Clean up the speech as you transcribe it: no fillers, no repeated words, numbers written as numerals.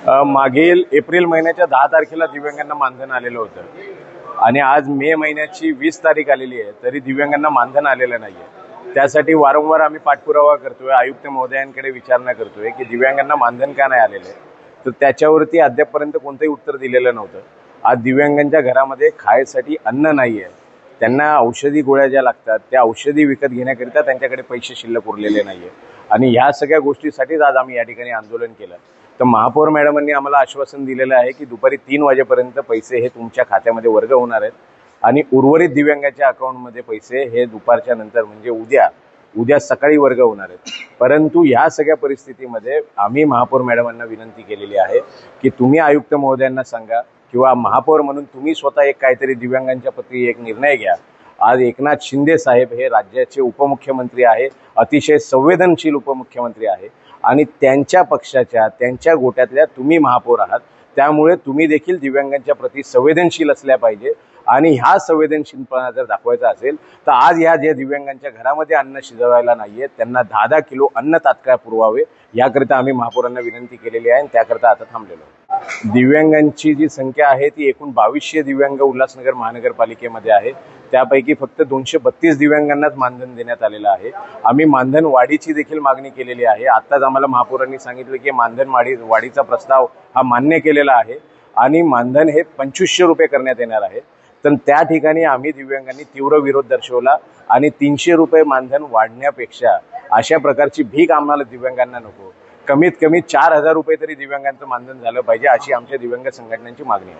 मागील एप्रिल महिन्याच्या 10 तारखेला दिव्यांगांना मानधन आलेलं होतं आणि आज मे महिन्याची 20 तारीख आलेली आहे, तरी दिव्यांगांना मानधन आलेलं नाही आहे। त्यासाठी वारंवार आम्ही पाठपुरावा करतोय, आयुक्त महोदयांकडे विचारणा करतोय की दिव्यांगांना मानधन का नाही आलेलं आहे। तर त्याच्यावरती अद्यापपर्यंत कोणतंही उत्तर दिलेलं नव्हतं। आज दिव्यांगांच्या घरामध्ये खायसाठी अन्न नाही आहे, त्यांना औषधी गोळ्या ज्या लागतात त्या औषधी विकत घेण्याकरिता त्यांच्याकडे पैसे शिल्लक उरलेले नाही आहे आणि ह्या सगळ्या गोष्टीसाठीच आज आम्ही या ठिकाणी आंदोलन केलं। तर महापौर मॅडमांनी आम्हाला आश्वासन दिलेलं आहे की दुपारी 3 वाजेपर्यंत पैसे हे तुमच्या खात्यामध्ये वर्ग होणार आहेत आणि उर्वरित दिव्यांगाच्या अकाउंटमध्ये पैसे हे दुपारच्या नंतर म्हणजे उद्या सकाळी वर्ग होणार आहेत। परंतु ह्या सगळ्या परिस्थितीमध्ये आम्ही महापौर मॅडमांना विनंती केलेली आहे की तुम्ही आयुक्त महोदयांना सांगा किंवा महापौर म्हणून तुम्ही स्वतः एक काहीतरी दिव्यांगांच्या प्रती एक निर्णय घ्या। आज एकनाथ शिंदे साहेब हे राज्याचे उपमुख्यमंत्री आहे, अतिशय संवेदनशील उपमुख्यमंत्री आहे आणि त्यांच्या पक्षाच्या त्यांच्या गोट्यातल्या तुम्ही महापौर आहात, त्यामुळे तुम्ही देखील दिव्यांगांच्या प्रती संवेदनशील असल्या पाहिजे आणि ह्या संवेदनशीलपणा जर दाखवायचा असेल तर आज ह्या ज्या दिव्यांगांच्या घरामध्ये अन्न शिजवायला नाहीये त्यांना 10-10 किलो अन्न तात्काळ पुरवावे याकरिता आम्ही महापौरांना विनंती केलेली आहे आणि त्याकरता आता थांबलेलो आहोत। दिव्यांगांची जी संख्या आहे ती एकूण 2200 दिव्यांग उल्हासनगर महानगरपालिकेमध्ये आहे, त्यापैकी फक्त 232 दिव्यांगांनाच मानधन देण्यात आलेलं आहे। आम्ही मानधन वाढीची देखील मागणी केलेली आहे। आताच आम्हाला महापौरांनी सांगितलं की मानधन वाढीचा प्रस्ताव हा मान्य केलेला आहे आणि मानधन हे 2500 रुपये करण्यात येणार आहे। तर त्या ठिकाणी आम्ही दिव्यांगांनी तीव्र विरोध दर्शवला आणि 300 रुपये मानधन वाढण्यापेक्षा अशा प्रकारची भीक आम्हाला दिव्यांगांना नको, कमीत कमी 4000 रुपये तरी दिव्यांगांचं मानधन झालं पाहिजे अशी आमच्या दिव्यांग संघटनांची मागणी आहे।